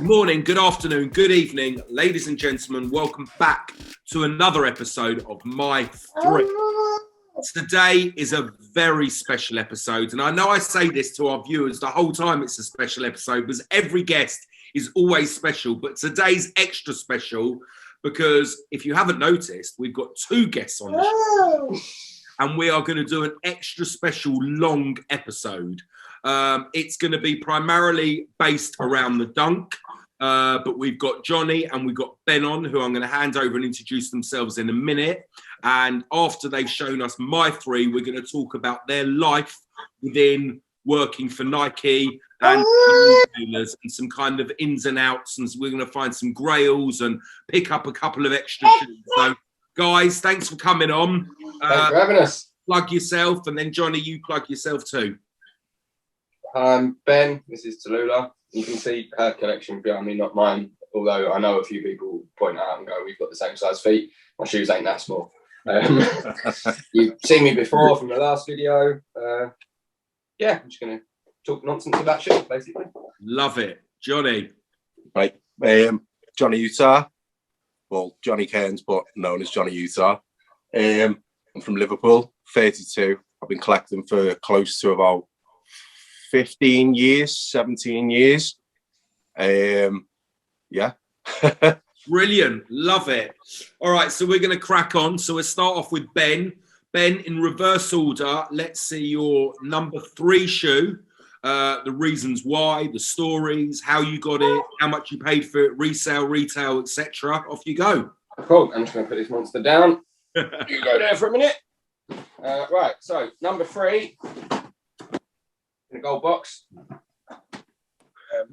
morning, good afternoon, good evening, ladies and gentlemen. Welcome back to another episode of MY3. Today is a very special episode, and I know I say this to our viewers the whole time it's a special episode because every guest is always special, but today's extra special because if you haven't noticed, we've got two guests on the show, and we are going to do an extra special long episode. It's going to be primarily based around the dunk. But we've got Johnny and we've got Ben on, who I'm going to hand over and introduce themselves in a minute. And after they've shown us MY3, we're going to talk about their life within working for Nike and retailers and some kind of ins and outs. And we're going to find some grails and pick up a couple of extra shoes. So, guys, thanks for coming on. Thanks for having us. Plug yourself, and then Johnny, you plug yourself too. Ben, this is Tallulah. You can see her collection behind me, not mine. Although I know a few people point out and go, "We've got the same size feet. My shoes ain't that small." You've seen me before from the last video. Yeah, I'm just going to talk nonsense about shoes, basically. Love it, Johnny. Right, Johnny Utah. Well, Johnny Cairns, but known as Johnny Utah. I'm from Liverpool, 32. I've been collecting for close to about 15 years, 17 years. Yeah. Brilliant. Love it. All right, so we're going to crack on. So we'll start off with Ben. Ben, in reverse order, let's see your number 3 shoe, the reasons why, the stories, how you got it, how much you paid for it, resale, retail, etc. Off you go. Cool. I'm just going to put this monster down. You go there for a minute. Right, so number 3. In a gold box.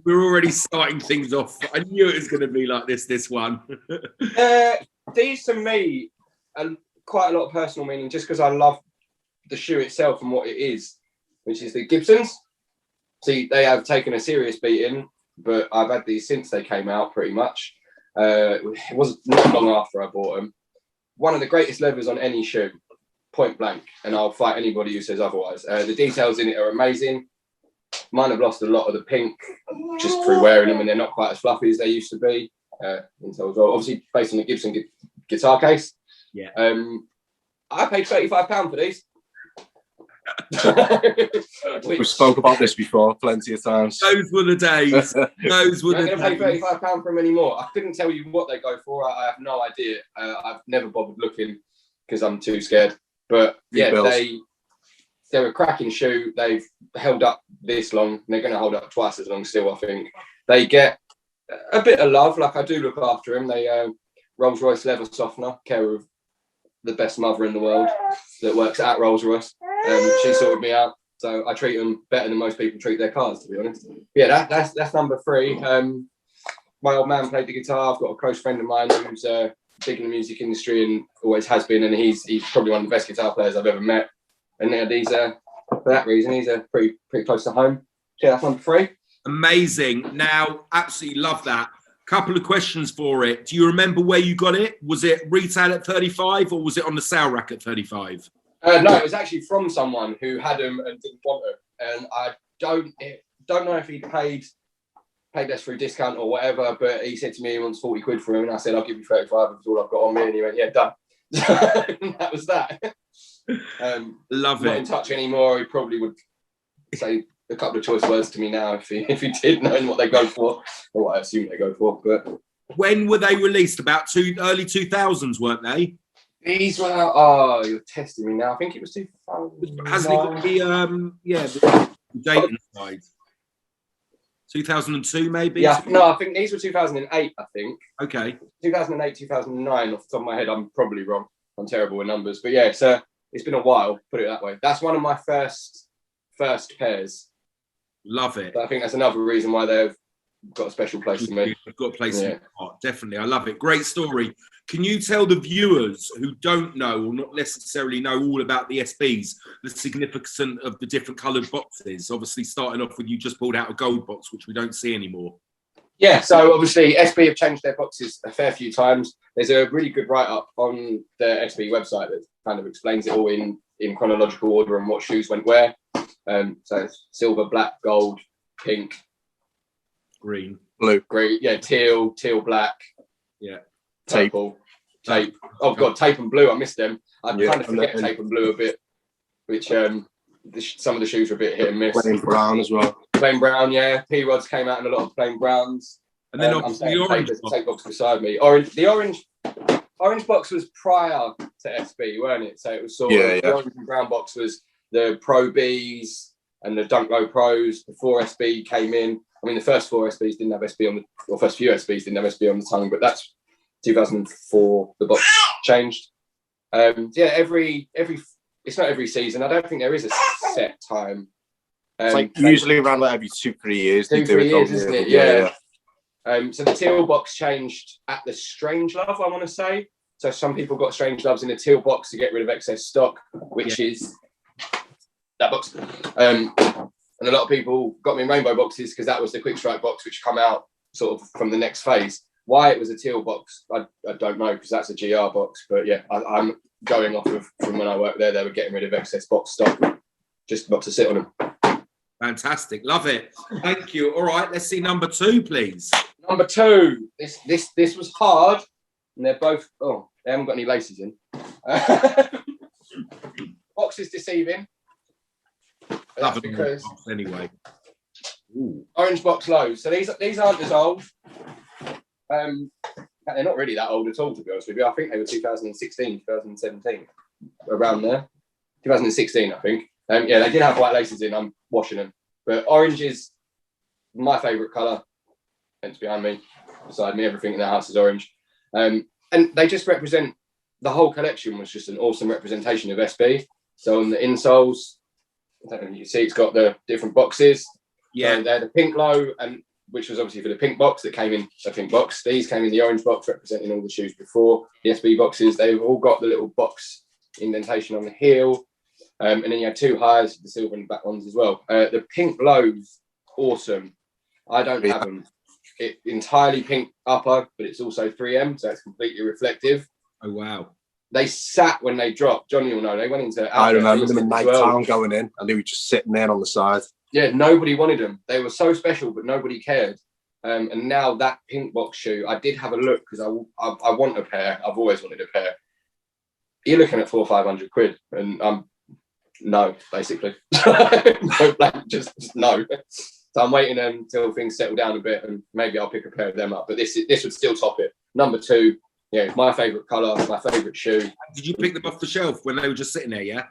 We're already starting things off. I knew it was going to be like this one. These to me are quite a lot of personal meaning just because I love the shoe itself and what it is, which is the Gibsons. See, they have taken a serious beating, but I've had these since they came out pretty much. It wasn't not long after I bought them. One of the greatest leathers on any shoe. Point blank, and I'll fight anybody who says otherwise. The details in it are amazing. Mine have lost a lot of the pink just through wearing them, and they're not quite as fluffy as they used to be. And so as well, obviously based on the Gibson guitar case. Yeah. I paid £35 for these. We spoke about this before plenty of times. Those were the days. Those were the days. I'm going to pay £35 for them anymore. I couldn't tell you what they go for. I have no idea. I've never bothered looking because I'm too scared. But yeah, they're a cracking shoe. They've held up this long. And they're going to hold up twice as long still, I think. They get a bit of love. Like, I do look after them. They Rolls-Royce leather softener, care of the best mother in the world that works at Rolls-Royce. She sorted me out. So I treat them better than most people treat their cars, to be honest. Yeah, that's number 3. My old man played the guitar. I've got a close friend of mine who's big in the music industry and always has been, and he's probably one of the best guitar players I've ever met. And now these are, for that reason, he's pretty close to home. So yeah, that's number 3. Amazing. Now, absolutely love that. Couple of questions for it. Do you remember where you got it? Was it retail at 35 or was it on the sale rack at 35? No, it was actually from someone who had them and didn't want them. And I don't know if he paid us through discount or whatever, but he said to me he wants 40 quid for him, and I said I'll give you 35 if it's all I've got on me, and he went, yeah, done. That was that. Love it. Not in touch anymore. He probably would say a couple of choice words to me now if he did, knowing what they go for, or what I assume they go for. But when were they released? About early 2000s, weren't they? These were oh, you're testing me now. I think it was 2000. Hasn't it got the date inside? 2002 maybe? Yeah, no, I think these were 2008, I think. Okay. 2008, 2009, off the top of my head. I'm probably wrong. I'm terrible with numbers. But yeah, it's been a while, put it that way. That's one of my first pairs. Love it. But I think that's another reason why they've got a special place to me. They've got a place in your heart, definitely. I love it. Great story. Can you tell the viewers who don't know or not necessarily know all about the SBs, the significance of the different coloured boxes? Obviously, starting off with you just pulled out a gold box, which we don't see anymore. Yeah, so obviously SB have changed their boxes a fair few times. There's a really good write-up on the SB website that kind of explains it all in chronological order and what shoes went where. So it's silver, black, gold, pink, green. Blue. green, yeah, teal, black, Yeah. purple, tape. Oh God, tape and blue. I missed them. I kind of forget tape and blue a bit, which some of the shoes are a bit hit and miss. Plain brown as well. Plain brown, yeah. P-Rods came out in a lot of plain browns. And then I'm saying the orange tape box beside me. Orange box was prior to SB, weren't it? So it was sort of the orange and brown box was the Pro Bs and the Dunk Low Pros before SB came in. I mean, the first four SBs didn't have SB on the, or first few SBs didn't have SB on the tongue, but that's 2004. The box changed. Every it's not every season. I don't think there is a set time. It's like usually around like every 2-3 years. 2-3 years, isn't it? Yeah. So the teal box changed at the Strange Love, I want to say. So some people got Strange Loves in a teal box to get rid of excess stock, which is that box. And a lot of people got me in rainbow boxes because that was the Quick Strike box, which come out sort of from the next phase. Why it was a teal box, I don't know, because that's a GR box. But yeah, I'm going off of from when I worked there. They were getting rid of excess box stock, just not to sit on them. Fantastic, love it. Thank you. All right, let's see number 2, please. Number 2. This was hard, and they're both. Oh, they haven't got any laces in. Box is deceiving. That's because anyway. Ooh. Orange box lows. So these aren't as old. They're not really that old at all, to be honest with you. I think they were 2016, 2017, around there. 2016, I think. They did have white laces in. I'm washing them. But orange is my favourite colour. Hence behind me, beside me, everything in the house is orange. And they just represent, the whole collection was just an awesome representation of SB. So on the insoles, I don't know if you can see, it's got the different boxes. Yeah. They're the pink low, and which was obviously for the pink box that came in a pink box. These came in the orange box, representing all the shoes before. The SB boxes, they've all got the little box indentation on the heel. And then you had 2 highs, the silver and black ones as well. The pink lows, awesome. I don't have them. It entirely pink upper, but it's also 3M, so it's completely reflective. Oh, wow. They sat when they dropped. Johnny will know. They went into... I remember them in night time going in, and they were just sitting there on the side. Yeah, nobody wanted them. They were so special, but nobody cared. And now that pink box shoe, I did have a look because I want a pair. I've always wanted a pair. You're looking at 400 or 500 quid, and no, basically. just no. So I'm waiting until things settle down a bit, and maybe I'll pick a pair of them up. But this would still top it. Number 2, it's my favourite colour, my favourite shoe. Did you pick them off the shelf when they were just sitting there? Yeah.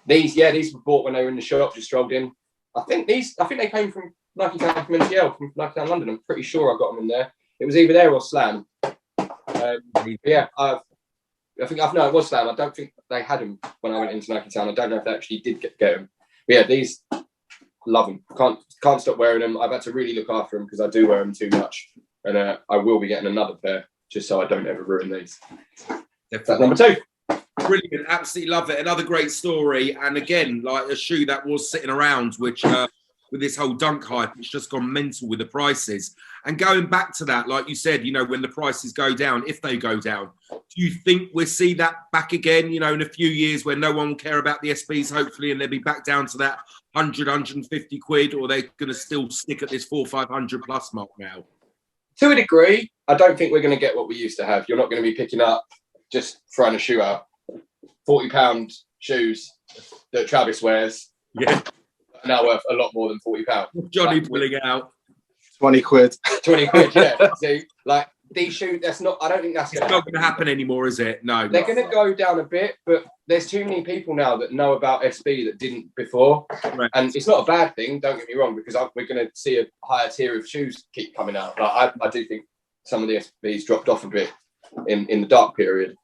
These were bought when they were in the shop. Just strolled in. I think they came from Nike Town from NTL, from Nike Town London. I'm pretty sure I got them in there. It was either there or Slam. I think it was Slam. I don't think they had them when I went into Nike Town. I don't know if they actually did get them. But yeah, these, love them. Can't stop wearing them. I've had to really look after them because I do wear them too much, and I will be getting another pair just so I don't ever ruin these. That's number 2. Brilliant, absolutely love it. Another great story, and again, like a shoe that was sitting around, which with this whole dunk hype, it's just gone mental with the prices. And going back to that, like you said, when the prices go down, if they go down, do you think we'll see that back again, in a few years where no one will care about the SBs, hopefully, and they'll be back down to that 100, 150 quid, or they're going to still stick at this 400, 500 plus mark now? To a degree, I don't think we're going to get what we used to have. You're not going to be picking up, just throwing a shoe out, £40 shoes that Travis wears. Yeah. Are now worth a lot more than £40. Johnny pulling out 20 quid. 20 quid, yeah. See, like these shoes, I don't think that's not going to happen anymore, is it? No. They're going to go down a bit, but there's too many people now that know about SB that didn't before. Right. And it's not a bad thing, don't get me wrong, because we're going to see a higher tier of shoes keep coming out. Like, I do think some of the SBs dropped off a bit in the dark period.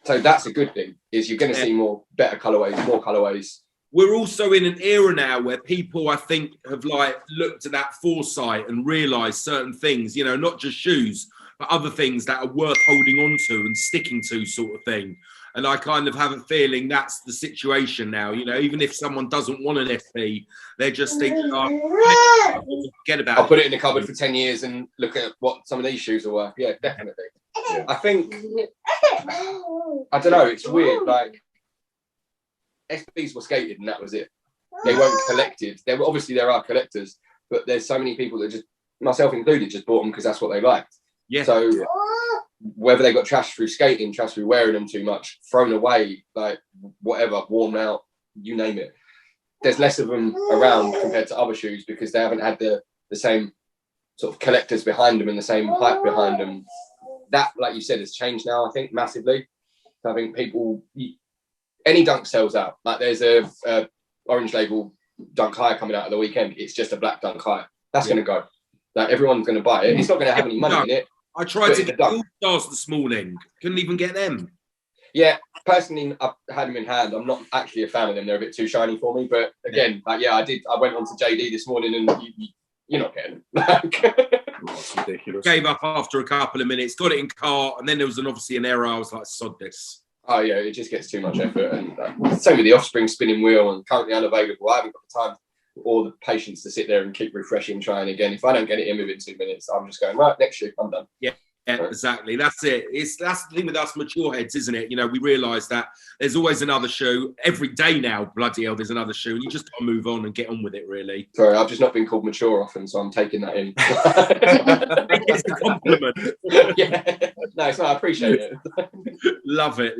So that's a good thing, is you're going to see more colourways. We're also in an era now where people, I think, have looked at that foresight and realised certain things, not just shoes, but other things that are worth holding on to and sticking to, sort of thing. And I kind of have a feeling that's the situation now. Even if someone doesn't want an SB, they're just thinking, forget about it. I'll put it in the cupboard for 10 years and look at what some of these shoes are worth. Yeah, definitely. Yeah. I think, I don't know, it's weird. Like, SBs were skated and that was it. They weren't collected. There are collectors, but there's so many people that just myself included, just bought them because that's what they liked. Yeah. So whether they got trashed through skating, trashed through wearing them too much, thrown away, like whatever, worn out, you name it. There's less of them around compared to other shoes because they haven't had the same sort of collectors behind them and the same hype behind them. That, like you said, has changed now, I think, massively. So I think people, any Dunk sells out. Like there's a orange label Dunk High coming out at the weekend. It's just a black Dunk High. That's going to go. Like everyone's going to buy it. It's not going to have any money in it. I tried to get All Stars this morning. Couldn't even get them. Yeah, personally, I've had them in hand. I'm not actually a fan of them. They're a bit too shiny for me. But again, like, yeah, I did. I went on to JD this morning and you're not getting them. That's ridiculous. Gave up after a couple of minutes, got it in cart, and then there was obviously an error. I was like, sod this. Oh, yeah, it just gets too much effort. And same with the Offspring spinning wheel and currently unavailable. I haven't got the time or the patience to sit there and keep refreshing, trying again. If I don't get it in within 2 minutes, I'm just going, right, next shoe, I'm done. Yeah, exactly. That's it. That's the thing with us mature heads, isn't it? You know, we realise that there's always another shoe. Every day now, bloody hell, there's another shoe. And you just got to move on and get on with it, really. Sorry, I've just not been called mature often, so I'm taking that in. It's a compliment. Yeah. No, it's not. I appreciate it. Love it.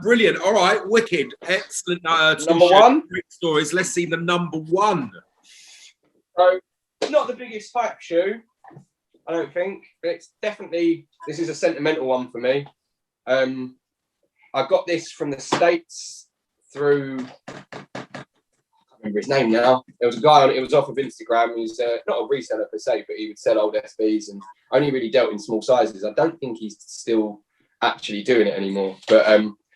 Brilliant. All right, wicked. Excellent. Number one? Quick stories. Let's see the number one. So, not the biggest hype shoe, I don't think, but it's definitely, this is a sentimental one for me. I got this from the States through, I can't remember his name now. There was a guy on it, was off of Instagram. He was not a reseller per se, but he would sell old SBs and only really dealt in small sizes. I don't think he's still actually doing it anymore, but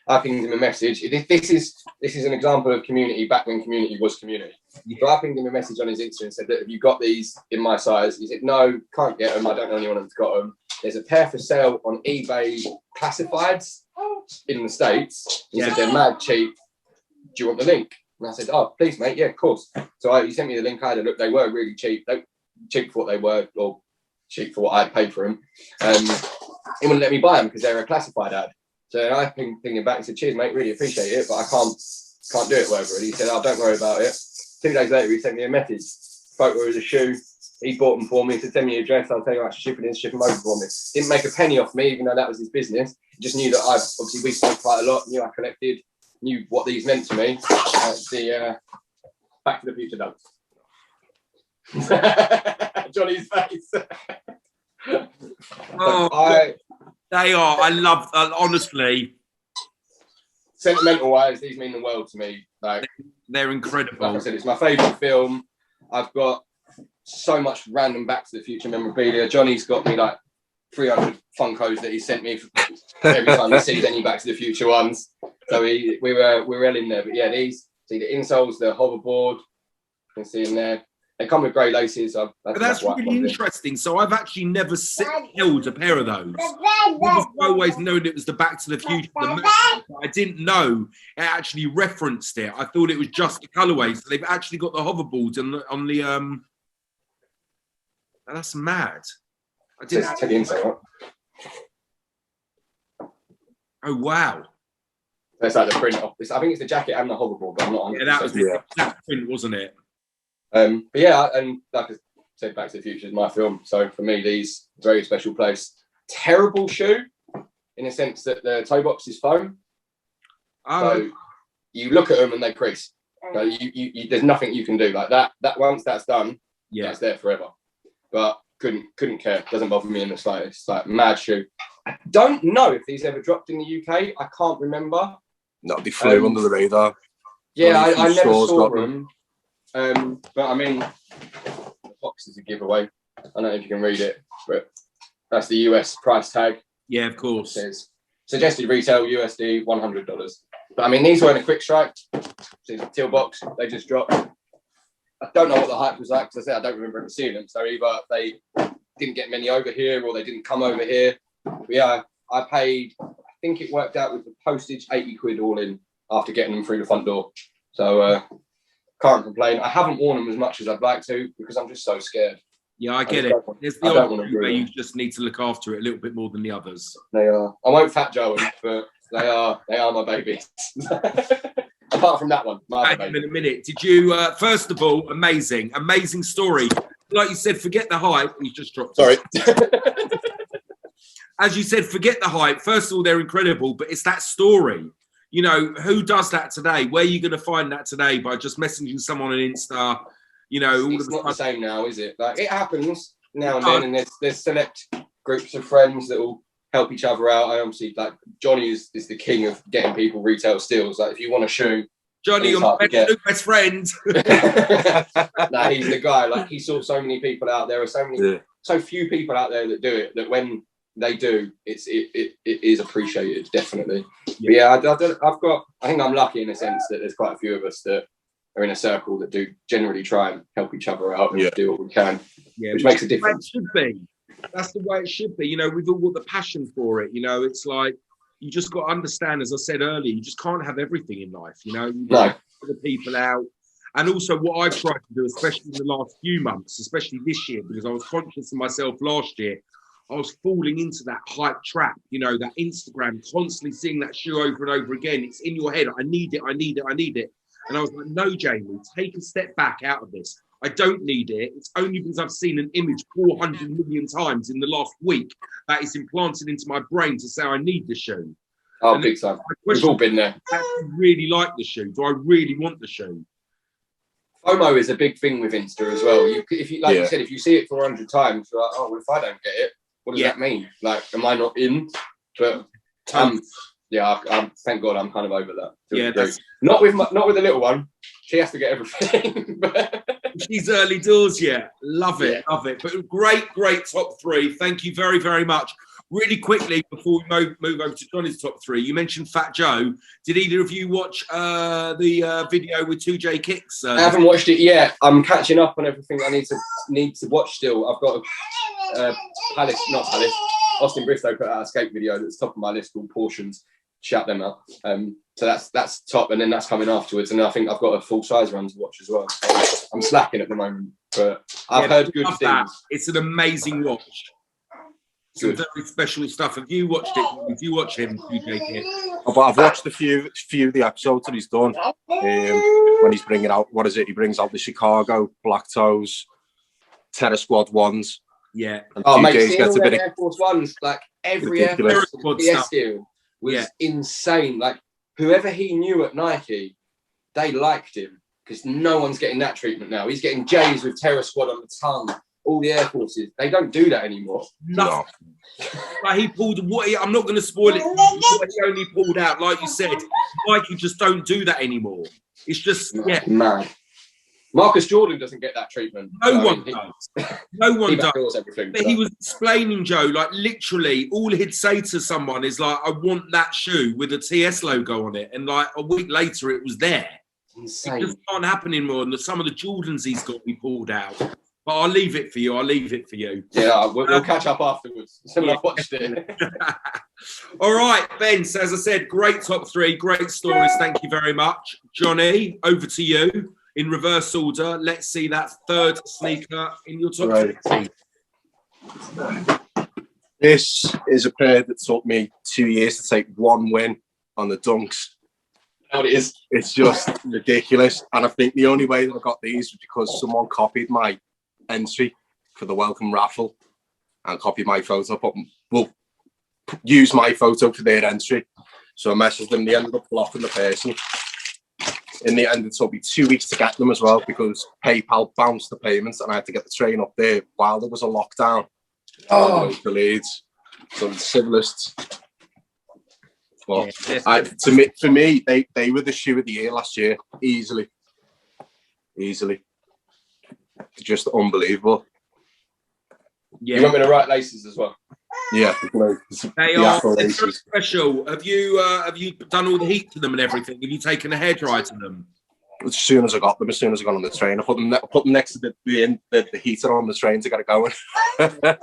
I pinged him a message. This is an example of community back when community was community. So I pinged him a message on his Insta and said, look, have you got these in my size? He said, no, can't get them. I don't know anyone that's got them. There's a pair for sale on eBay classifieds in the States. He said, they're mad cheap. Do you want the link? And I said, oh, please, mate. Yeah, of course. So he sent me the link. I had a look. They were really cheap. Cheap for what they were, or cheap for what I paid for them. He wouldn't let me buy them because they're a classified ad. So I pinged him back and said, cheers, mate, really appreciate it, but I can't do it, whatever. And he said, oh, don't worry about it. 2 days later, he sent me a message, photo of the shoe. He bought them for me. He said, send me your address. I'll tell you how to ship it in, ship them over for me. Didn't make a penny off me, even though that was his business. He just knew that we spoke quite a lot, knew I collected, knew what these meant to me. The Back to the Future dunks. Johnny's face. They are. I love. Honestly, sentimental wise, these mean the world to me. Like they're incredible. Like I said, it's my favourite film. I've got so much random Back to the Future memorabilia. Johnny's got me like 300 Funkos that he sent me every time he sees any Back to the Future ones. So we're well in there. But yeah, these see the insoles, the hoverboard. You can see in there. They come with grey laces. That's really interesting. So I've actually never held a pair of those. I've always known it was the Back to the Future. I didn't know it actually referenced it. I thought it was just the colourway. So they've actually got the hoverboards on the that's mad. I didn't. Take the insole. Oh wow. That's like the print off this. I think it's the jacket and the hoverboard, but I'm not. Yeah, that was the exact print, wasn't it? But yeah, and like I said, Back to the Future is my film. So for me, these very special place. Terrible shoe in the sense that the toe box is foam. Oh. So you look at them and they crease. So you there's nothing you can do like that. That once that's done, that's there forever. But couldn't care. Doesn't bother me in the slightest. It's like mad shoe. I don't know if these ever dropped in the UK. I can't remember. No, they flew under the radar. Yeah, I never saw them. But I mean, the box is a giveaway. I don't know if you can read it, but that's the US price tag. Yeah, of course. It says suggested retail USD $100. But I mean, these were in a quick strike. See the teal box, they just dropped. I don't know what the hype was like because I said I don't remember ever seeing them. So either they didn't get many over here or they didn't come over here. But yeah, I paid, I think it worked out with the postage, 80 quid all in after getting them through the front door. So can't complain. I haven't worn them as much as I'd like to because I'm just so scared. Yeah, I get it. There's the odd one where you just need to look after it a little bit more than the others. They are. I won't fat Joe them, but they are my babies. Apart from that one, Back in a minute. Did you? First of all, amazing story. like you said, forget the hype. He's just dropped. Sorry. As you said, forget the hype. First of all, they're incredible, but it's that story. You know, who does that today? Where are you going to find that today? By just messaging someone on Insta? You know, it's not the same now, is it? Like, it happens now and then, and there's select groups of friends that will help each other out. And obviously, like, Johnny is the king of getting people retail steals. Like, if you want a shoe, Johnny, you're my best friend. Nah, he's the guy. Like, he saw so many people out there. Are so few people out there that do it. That when they do, it is appreciated, definitely. Yeah, I think I'm lucky in a sense that there's quite a few of us that are in a circle that do generally try and help each other out and do what we can, which makes a difference. It should be. That's the way it should be. You know, we've all got the passion for it. You know, it's like, you just got to understand, as I said earlier, you just can't have everything in life. You know, you've got to put the people out. And also what I've tried to do, especially in the last few months, especially this year, because I was conscious of myself last year, I was falling into that hype trap, you know, that Instagram, constantly seeing that shoe over and over again. It's in your head. I need it. I need it. I need it. And I was like, no, Jamie, take a step back out of this. I don't need it. It's only because I've seen an image 400 million times in the last week that is implanted into my brain to say I need the shoe. Oh, big time. We've all been there. Do I really like the shoe? Do I really want the shoe? FOMO is a big thing with Insta as well. If you said, if you see it 400 times, you're like, oh, well, if I don't get it, what does that mean? Like, am I not in? But I'm thank God I'm kind of over that. Yeah, not with the little one. She has to get everything. She's early doors yet. Love it, love it. But great top three. Thank you very, very much. Really quickly, before we move over to Johnny's top three, you mentioned Fat Joe. Did either of you watch the video with 2J Kicks? I haven't watched it yet. I'm catching up on everything I need to watch still. I've got Austin Bristow put out a skate video that's top of my list called Portions. Shout them out. So that's top, and then that's coming afterwards. And I think I've got a full size run to watch as well. So I'm slacking at the moment, but I've heard good things. That. It's an amazing watch. Some very special stuff. Have you watched it? If you watch him, I've watched a few of the episodes that he's done. When he's bringing out, what is it? He brings out the Chicago Black Toes, Terror Squad ones. Yeah. And mate, seeing all the Air Force Ones, like every ridiculous. Air Force PS deal was insane. Like, whoever he knew at Nike, they liked him because no one's getting that treatment now. He's getting J's with Terror Squad on the tongue. All the Air Forces, they don't do that anymore. No. Like, he pulled I'm not going to spoil it. What he only pulled out, like you said, like, you just don't do that anymore. It's just man. Marcus Jordan doesn't get that treatment. No one does. No one does. Everything, but he was explaining, Joe, like, literally all he'd say to someone is like, I want that shoe with a TS logo on it. And like a week later it was there. Insane. It just can't happen anymore. And some of the Jordans he's got me pulled out. But I'll leave it for you. Yeah, we'll catch up afterwards. I've watched it. All right, Ben. So as I said, great top three, great stories. Thank you very much. Johnny, over to you. In reverse order, let's see that third sneaker in your top three. This is a pair that took me 2 years to take one win on the Dunks. It is. It's just ridiculous. And I think the only way that I got these was because someone copied my entry for the welcome raffle and copied my photo, but will use my photo for their entry. So I messaged them. They ended up blocking the person. In the end, it took me 2 weeks to get them as well because PayPal bounced the payments and I had to get the train up there while there was a lockdown. For Leeds. So the civilists. Well, for me, they were the shoe of the year last year, easily. Just unbelievable. Yeah. You want me to write laces as well? Yeah, they are very special. Have you done all the heat to them and everything? Have you taken a hairdryer to them? As soon as I got on the train, I put them next to the heater on the train to get it going. I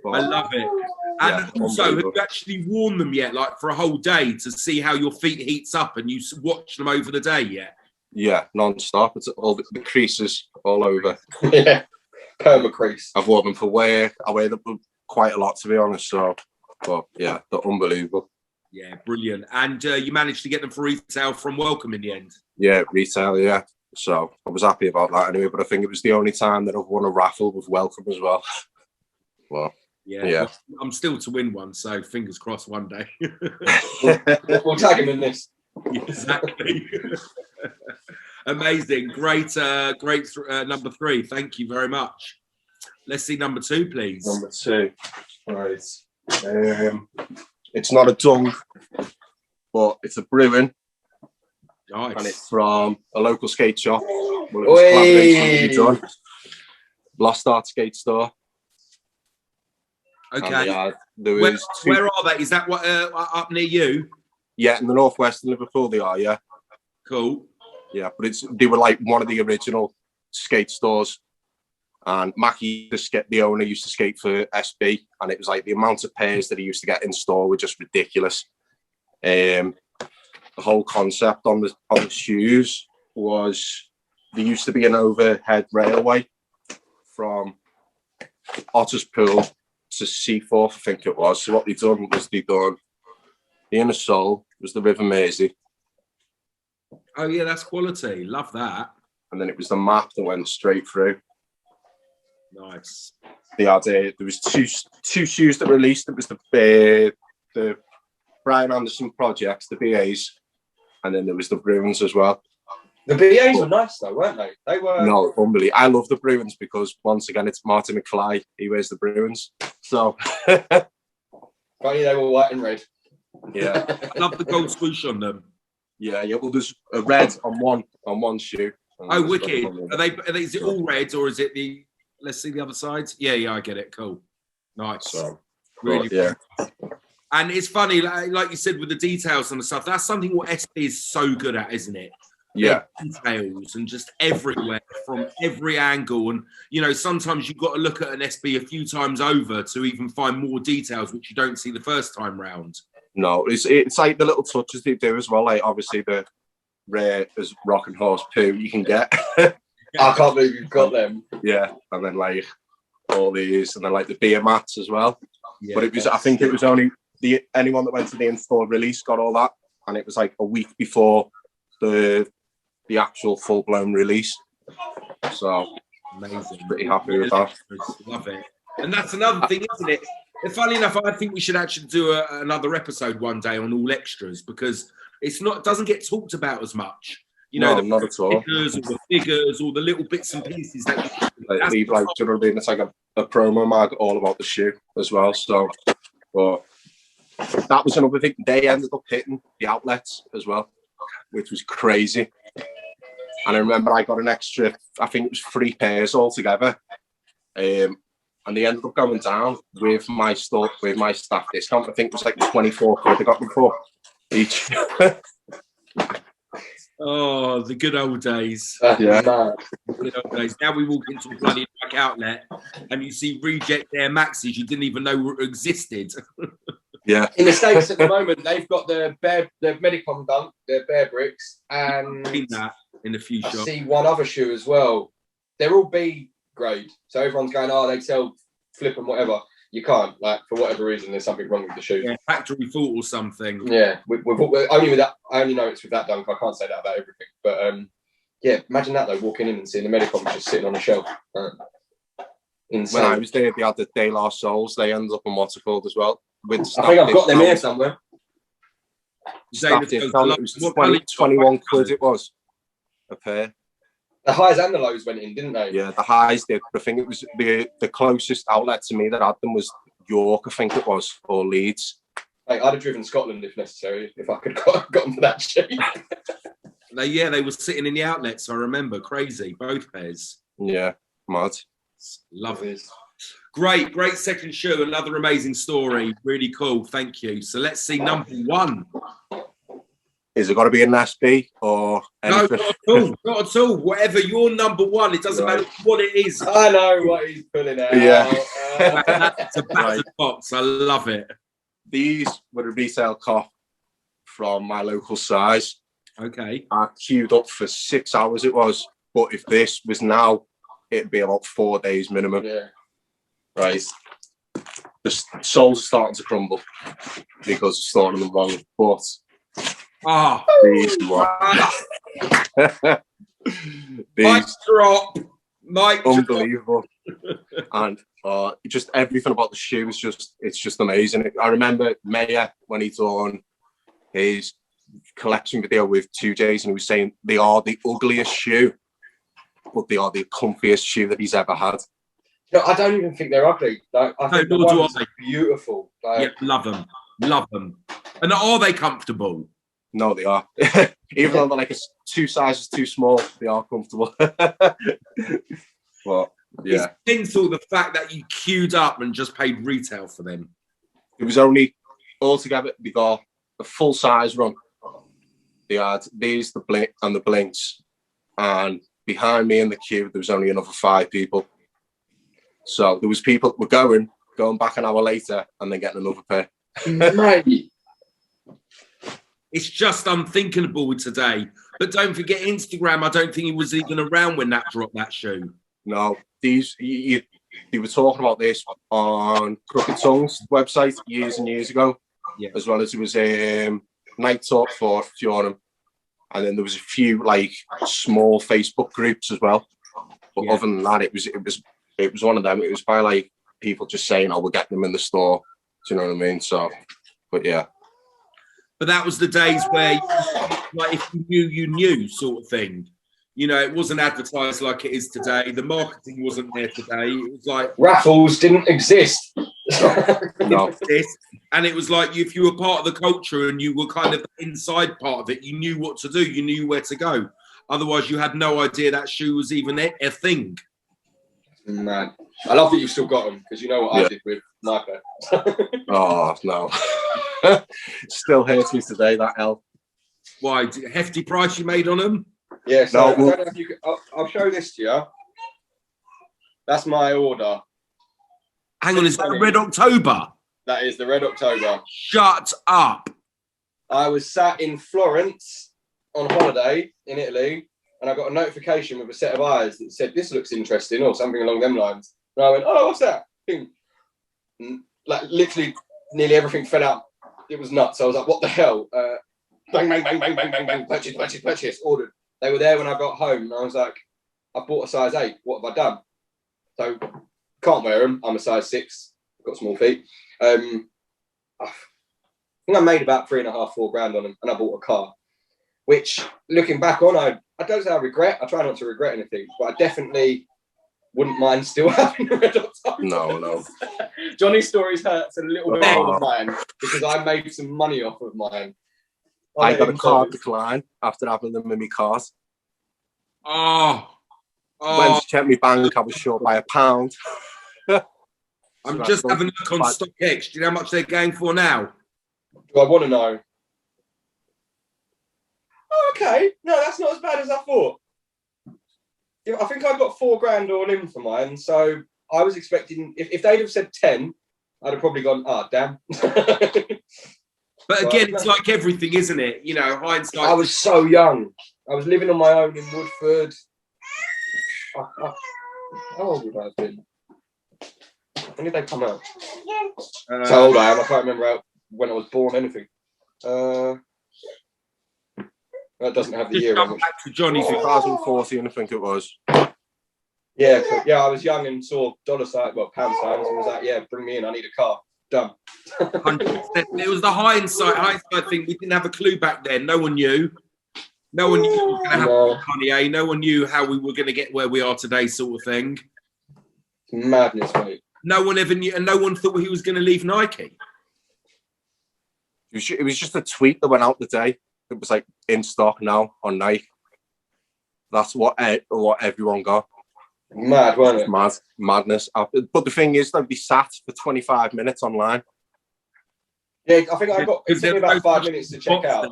love it. And also, have you actually worn them yet, like for a whole day, to see how your feet heats up and you watch them over the day yet? Yeah, non-stop. It's all the creases all over. Yeah, perma crease. I've worn them for work. I wear them quite a lot, to be honest. So, but yeah, they're unbelievable. Yeah, brilliant. And you managed to get them for retail from Welcome in the end? Yeah, retail, yeah. So I was happy about that anyway. But I think it was the only time that I've won a raffle with welcome as well. Well, yeah. Well, I'm still to win one, so fingers crossed one day. We'll tag him in this. Exactly. Amazing. Great number 3. Thank you very much. Let's see number 2, please. Number 2. Right. It's not a dung, but it's a brewing. Nice. And it's from a local skate shop. Well, it was collaboration done. Lost Art Skate Store. Okay. And, where are they? Is that what up near you? Yeah, in the northwest of Liverpool they are, yeah. Cool. Yeah, but they were like one of the original skate stores. And Mackie, the owner, used to skate for SB, and it was like the amount of pairs that he used to get in store were just ridiculous. The whole concept on the shoes was there used to be an overhead railway from Otter's Pool to Seaforth, I think it was. So what they done was the inner sole was the River Mersey. Oh yeah, that's quality. Love that. And then it was the map that went straight through. Nice. There was two shoes that released. It was the Brian Anderson projects, the BAs, and then there was the Bruins as well. The BAs were nice though, weren't they? They were. No, unbelievable. I love the Bruins because once again it's Martin McFly. He wears the Bruins. So funny they were white and red. Yeah. I love the gold swoosh on them. Yeah. Well, there's a red on one shoe. Oh, wicked! Are they? Is it all red or is it the? Let's see the other sides. Yeah, I get it. Cool, nice. So, really, yeah. And it's funny, like you said, with the details and the stuff. That's something what SB is so good at, isn't it? Yeah. Details and just everywhere from every angle. And sometimes you've got to look at an SB a few times over to even find more details which you don't see the first time round. No, it's like the little touches they do as well. Like obviously the rare as rock and horse poo you can get. I can't believe you've got them. Yeah, and then like all these, and then like the beer mats as well. Yeah, but I think it was only anyone that went to the in-store release got all that, and it was like a week before the actual full-blown release. So amazing, pretty happy with that. Love it. And that's another thing, isn't it? And funny enough, I think we should actually do another episode one day on all extras because it doesn't get talked about as much. No, not at all. The figures, all the little bits and pieces that do you know what I mean? It's like a promo mag all about the shoe as well. So, but that was another thing. They ended up hitting the outlets as well, which was crazy. And I remember I got an extra, I think it was 3 pairs altogether. And they ended up going down with my staff discount. I think it was like 24 quid I got them for each. Oh, the good old days. Yeah. The good old days. Now we walk into a bloody Nike outlet and you see reject Air Maxes you didn't even know existed. Yeah. In the States at the moment, they've got the Medicom Dunk, the Bear Bricks, and I've seen that in a few shops. I see one other shoe as well. They're all B grade. So everyone's going, they sell flip and whatever. You can't, like, for whatever reason, there's something wrong with the shoe. Yeah, factory fault or something. Yeah, only with that. I only know it's with that dunk. I can't say that about everything. But yeah, imagine that though, walking in and seeing the Medicom just sitting on a shelf. Insane. When I was there, they had the De La Souls. They ended up in what's it called as well. With I think I've got them here somewhere. Staff discount. It was 21 quid. It was a pair. The highs and the lows went in, didn't they? Yeah, the highs did. I think it was the closest outlet to me that had them was York, I think it was, or Leeds. Like, I'd have driven Scotland if necessary, if I could got them for that shape. They were sitting in the outlets, I remember. Crazy, both pairs. Yeah, mad. Love it. Great second show. Another amazing story. Really cool. Thank you. So let's see number 1. Is it got to be an SB or anything? No, not at all. Whatever your number 1, it doesn't matter what it is. I know what he's pulling out. Yeah. That's a battered box. I love it. These were a retail cop from my local size. Okay. I queued up for 6 hours it was. But if this was now, it'd be about 4 days minimum. Yeah. Right. The soles are starting to crumble because of storing them wrong. But these were Mic drop. Mic unbelievable. And just everything about the shoe is it's just amazing. I remember Mayer when he done his collection video with 2Js, and he was saying they are the ugliest shoe, but they are the comfiest shoe that he's ever had. No, I don't even think they're ugly. Like, I think the ones are beautiful. Like, yeah, love them. And are they comfortable? No, they are. Even though they're like 2 sizes too small, they are comfortable. But yeah, it's mental the fact that you queued up and just paid retail for them. It was only altogether they got a full size run. They had these, the blink and the blinks, and behind me in the queue there was only another 5 people. So there was people were going back an hour later and then getting another pair. Mate. It's just unthinkable today. But don't forget Instagram. I don't think he was even around when that dropped, that shoe. No, they were talking about this on Crooked Tongue's website years and years ago, as well as it was Night Talk for a few of them. And then there was a few like small Facebook groups as well. But other than that, it was one of them. It was by like people just saying, "Oh, we're getting them in the store." Do you know what I mean? So, but yeah. But that was the days where, like, if you knew sort of thing. You know, it wasn't advertised like it is today. The marketing wasn't there today. It was like raffles didn't exist. No. And it was like if you were part of the culture and you were kind of the inside part of it, you knew what to do. You knew where to go. Otherwise, you had no idea that shoe was even a thing. Man, I love that you've still got them because you know what I did with my pair. Oh no, still hurts me today, that L. Why? Hefty price you made on them? Yeah, so I don't know if you could, I'll show this to you. That's my order. Hang on, is that Red October? That is the Red October. Shut up. I was sat in Florence on holiday in Italy, and I got a notification with a set of eyes that said, "This looks interesting," or something along them lines. And I went, "Oh, what's that?" And, like, literally, nearly everything fell out. It was nuts. I was like, "What the hell?" Bang, bang, bang, bang, bang, bang, bang. Purchase, ordered. They were there when I got home, and I was like, "I bought a size 8. What have I done?" So, can't wear them. I'm a size 6. I've got small feet. I think I made about 3.5, 4 grand on them, and I bought a car. Which, looking back on, I don't say I regret. I try not to regret anything, but I definitely wouldn't mind still having a Red October. No. Johnny's stories hurts a little bit more than mine because I made some money off of mine. I got a card decline after having them in my cars. Oh. Went to check my bank, I was short by £1. I'm just having a look on StockX. Do you know how much they're going for now? Do I want to know? Oh, okay. No, that's not as bad as I thought. I think I got 4 grand all in for mine. So I was expecting, if they'd have said 10, I'd have probably gone, damn. But again, it's like everything, isn't it? You know, hindsight. I was so young. I was living on my own in Woodford. How old would I have been? When did they come out? That's how old I am. I can't remember when I was born, anything. That doesn't have the year. Back to Johnny, 2014, I think it was. Yeah, I was young and saw pound signs and was like, yeah, bring me in, I need a car. Done. 100%. It was the hindsight thing. We didn't have a clue back then. No one knew. No one knew we were going to have money, No one knew how we were going to get where we are today, sort of thing. Madness, mate. No one ever knew, and no one thought he was going to leave Nike. It was just a tweet that went out the day. It was like in stock now on Nike. That's what everyone got. Mad, wasn't it? Madness. But the thing is, they'd be sat for 25 minutes online. Yeah, I think it took me about 5 minutes to check out.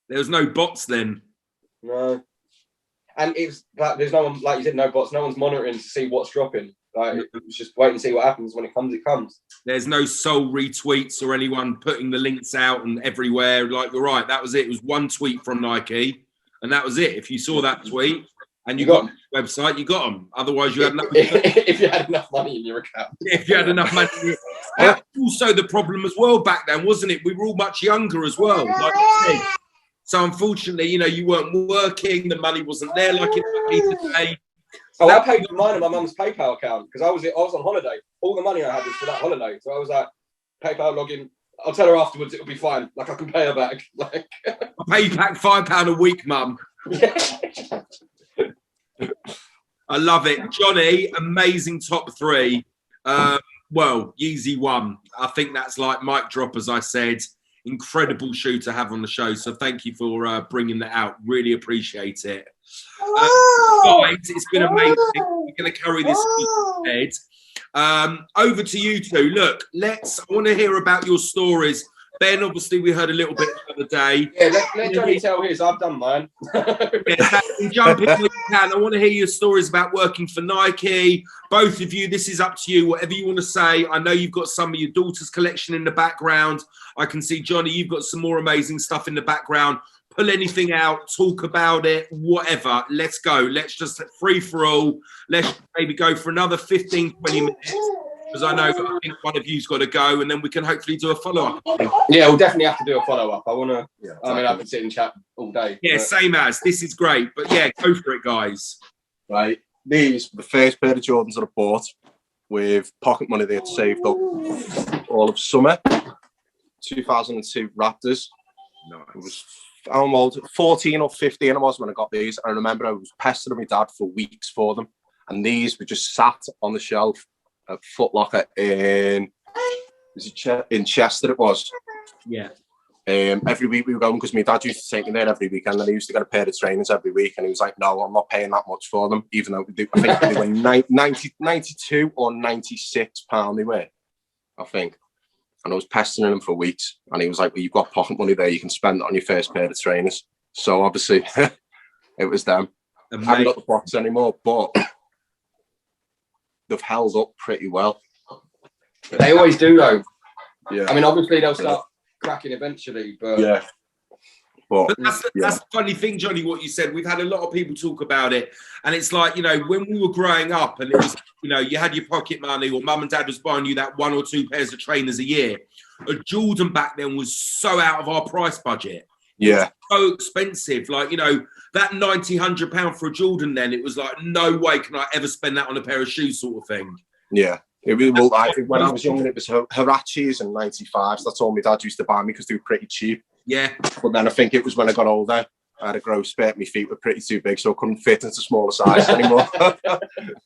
There was no bots then. No. And it was like, there's no one, like you said, no bots. No one's monitoring to see what's dropping. Like, it's just wait and see what happens. When it comes, it comes. There's no soul retweets or anyone putting the links out and everywhere. Like, you're right, that was it. It was one tweet from Nike, and that was it. If you saw that tweet and you got the website, you got them. Otherwise, you had nothing. If you had enough money in your account. If you had enough money. That was also the problem as well back then, wasn't it? We were all much younger as well. Like I said, So unfortunately, you know, you weren't working, the money wasn't there like it might be today. Oh, I paid for mine on my mum's PayPal account because I was on holiday. All the money I had was for that holiday. So I was like, PayPal login. I'll tell her afterwards. It'll be fine. Like I can pay her back. Like I pay you back £5 a week, Mum. Yeah. I love it, Johnny. Amazing top three. Well, Yeezy won. I think that's like mic drop, as I said. Incredible shoe to have on the show. So thank you for bringing that out. Really appreciate it. Guys, it's been amazing. We're going to carry this ahead. Over to you two. Look, I want to hear about your stories. Ben, obviously, we heard a little bit the other day. Yeah, let Johnny tell his. I've done mine. Jump in when you can. I want to hear your stories about working for Nike. Both of you, this is up to you. Whatever you want to say. I know you've got some of your daughter's collection in the background. I can see, Johnny, you've got some more amazing stuff in the background. Pull anything out, talk about it, whatever. Let's go. Let's just free for all. Let's maybe go for another 15, 20 minutes. Because I think one of you's got to go, and then we can hopefully do a follow-up. Yeah, we'll definitely have to do a follow-up. I want to. Yeah, exactly. I mean, I could sit and chat all day. Yeah, same as. This is great. But yeah, go for it, guys. Right. These were the first pair of Jordans that I bought with pocket money they had saved up all of summer. 2002 Raptors. Nice. It was, I'm old, 14 or 15 I was when I got these. I remember I was pestering my dad for weeks for them. And these were just sat on the shelf at Foot Locker in Chester it was. Yeah. Every week we were going because my dad used to take me there every weekend, and he used to get a pair of trainers every week, and he was like, no, I'm not paying that much for them, even though I think they were 92 or 96 pound they were, I think. And I was pestering him for weeks, and he was like, well, you've got pocket money there, you can spend it on your first pair of trainers. So obviously it was them. I haven't got the box anymore, but they've held up pretty well. They always do, though. Yeah. I mean, obviously they'll start cracking eventually, but yeah. But that's the funny thing, Johnny, what you said. We've had a lot of people talk about it, and it's like, you know, when we were growing up and it was, you know, you had your pocket money or mum and dad was buying you that 1 or 2 pairs of trainers a year. A Jordan back then was so out of our price budget. Yeah. So expensive. Like, you know, that £90, £100 for a Jordan then, it was like, no way can I ever spend that on a pair of shoes sort of thing. Yeah. It was, well, when I was young, it was Hirachis and 95s. That's all my dad used to buy me because they were pretty cheap. Yeah. But then I think it was when I got older, I had a growth spurt. My feet were pretty too big, so I couldn't fit into smaller size anymore.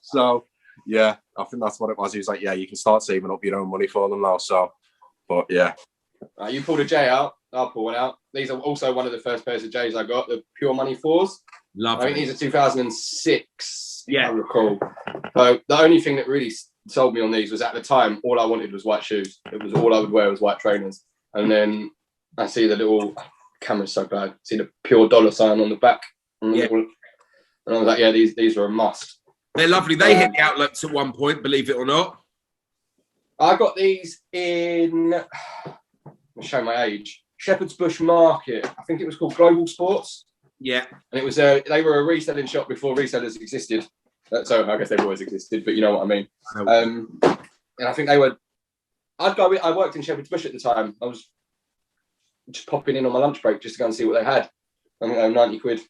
So, yeah, I think that's what it was. He was like, yeah, you can start saving up your own money for them now. So, but yeah. You pulled a J out. I'll pull one out. These are also one of the first pairs of J's I got, the Pure Money 4s. Lovely. I think these are 2006, yeah. I recall. So the only thing that really sold me on these was, at the time, all I wanted was white shoes. It was all I would wear was white trainers. And then I see the little, camera's so bad, see the Pure dollar sign on the back. And I was like, yeah, these are a must. They're lovely. They hit the outlets at one point, believe it or not. I got these in, I'll show my age, Shepherd's Bush Market. I think it was called Global Sports. Yeah. And it was they were a reselling shop before resellers existed. So I guess they've always existed, but you know what I mean. And I think they were, I worked in Shepherd's Bush at the time. I was just popping in on my lunch break just to go and see what they had. I think they were 90 quid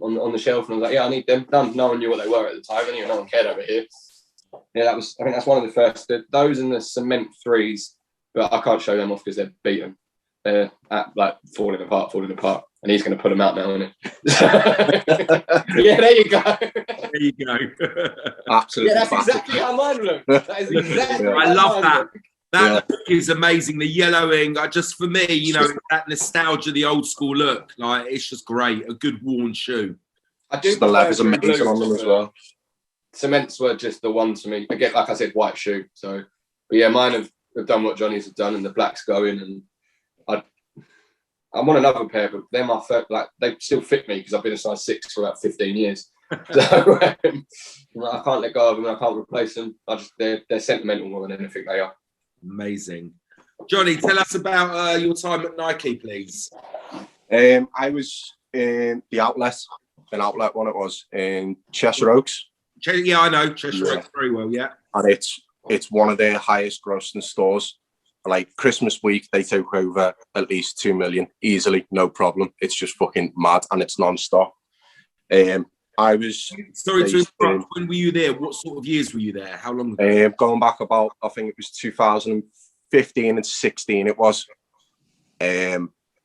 on the shelf. And I was like, yeah, I need them. No one knew what they were at the time. Anyway, no one cared over here. Yeah, I think that's one of the first. Those and the Cement 3s, but I can't show them off because they're beaten. They're like falling apart. And he's going to put them out now, isn't he? Yeah, there you go. There you go. Absolutely. Yeah, that's exactly how mine look. That is exactly I love that. Look. That look is amazing. The yellowing, just for me, you know, that nostalgia, the old school look, like it's just great. A good worn shoe. I do. The leather's amazing on them as well. Cements were just the one to me. Again, like I said, white shoe. So, but yeah, mine have done what Johnny's have done, and the black's going. And I want another pair, but they're my first, like they still fit me because I've been a size 6 for about 15 years. So I can't let go of them. I can't replace them. They're sentimental more than anything they are. Amazing. Johnny, tell us about your time at Nike, please. I was in the outlet, an outlet one it was, in Cheshire Oaks. Yeah, I know Cheshire Oaks very well, yeah. And it's one of their highest grossing stores. like Christmas week, they took over at least 2 million easily, no problem. It's just fucking mad and it's non-stop. I was sorry to interrupt. When were you there? What sort of years were you there? How long ago? Going back about, I think it was 2015 and 16. It was.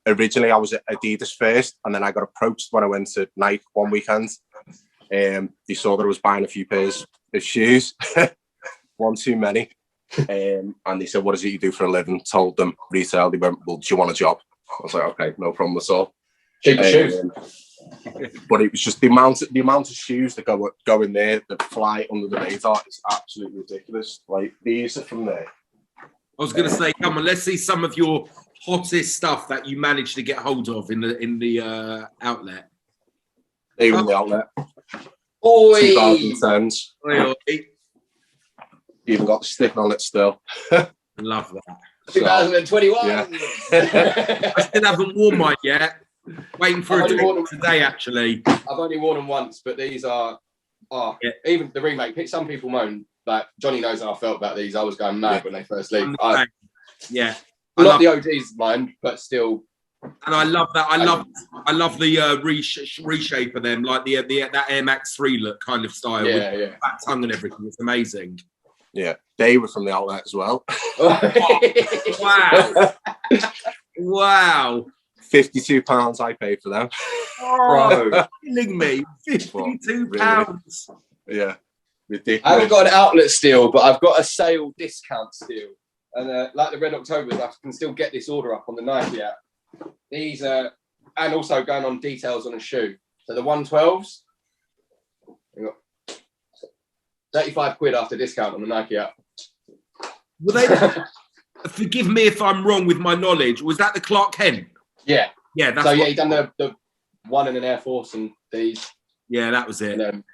Originally, I was at Adidas first, and then I got approached when I went to Nike one weekend. They saw that I was buying a few pairs of shoes, one too many. And they said, "What is it you do for a living?" Told them retail. They went, "Well, do you want a job?" I was like, "Okay, no problem at all." Cheap shoes. But it was just the amount of shoes that go in there that fly under the radar is absolutely ridiculous. Like these are from there. I was going to say, come on, let's see some of your hottest stuff that you managed to get hold of in the outlet. They were in the outlet. Oi. 2010s. Oi. Even got the stick on it still. Love that. 2021. Yeah. I still haven't worn mine yet. Waiting for it today, actually. I've only worn them once, but these are even the remake. Some people moan. Like Johnny knows how I felt about these. I was going mad when they first leaked. Yeah. Not the OGs mine, but still. And I love that. I love the reshape of them, like that Air Max 3 look kind of style. Yeah, with fat tongue and everything. It's amazing. Yeah, they were from the outlet as well. Wow. Wow. £52 I paid for them. Oh, bro, killing me. £52. Really? Yeah. Ridiculous. I haven't got an outlet still, but I've got a sale discount still. And like the Red Octobers, I can still get this order up on the Nike app. These are, and also going on details on a shoe. So the 112s, 35 quid after discount on the Nike app. Were they, forgive me if I'm wrong with my knowledge, was that the Clark Kent? Yeah. Yeah. That's so yeah, he done the one in an Air Force and these. Yeah, that was it. And,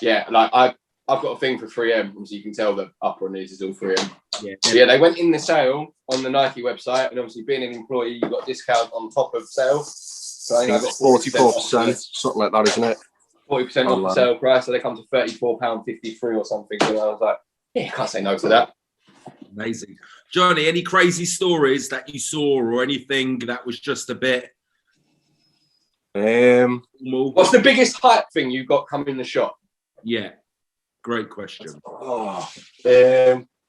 yeah, like I've got a thing for 3M, as you can tell the upper on these is all 3M. Yeah. So yeah, they went in the sale on the Nike website, and obviously being an employee, you got a discount on top of sale. So I think I got 44%, something like that, isn't it? 40% off the sale price, so they come to £34.53 or something. And I was like, yeah, I can't say no to that. Amazing. Johnny, any crazy stories that you saw or anything that was just a bit? What's the biggest hype thing you got coming in the shop? Yeah, great question.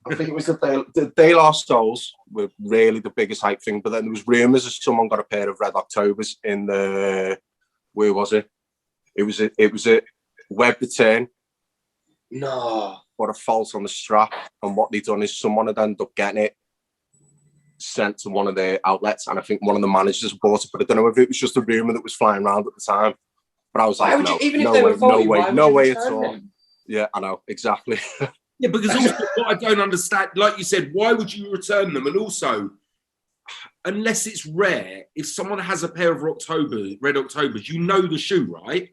I think it was the De La Souls were really the biggest hype thing, but then there was rumours of someone got a pair of Red Octobers in the, where was it? It was a web return. No. Got a fault on the strap, and what they done is someone had ended up getting it sent to one of their outlets, and I think one of the managers bought it, but I don't know if it was just a rumour that was flying around at the time. But I was like, no way at all. Yeah, I know, exactly. Yeah, because also what I don't understand, like you said, why would you return them? And also, unless it's rare, if someone has a pair of Red Octobers, you know the shoe, right?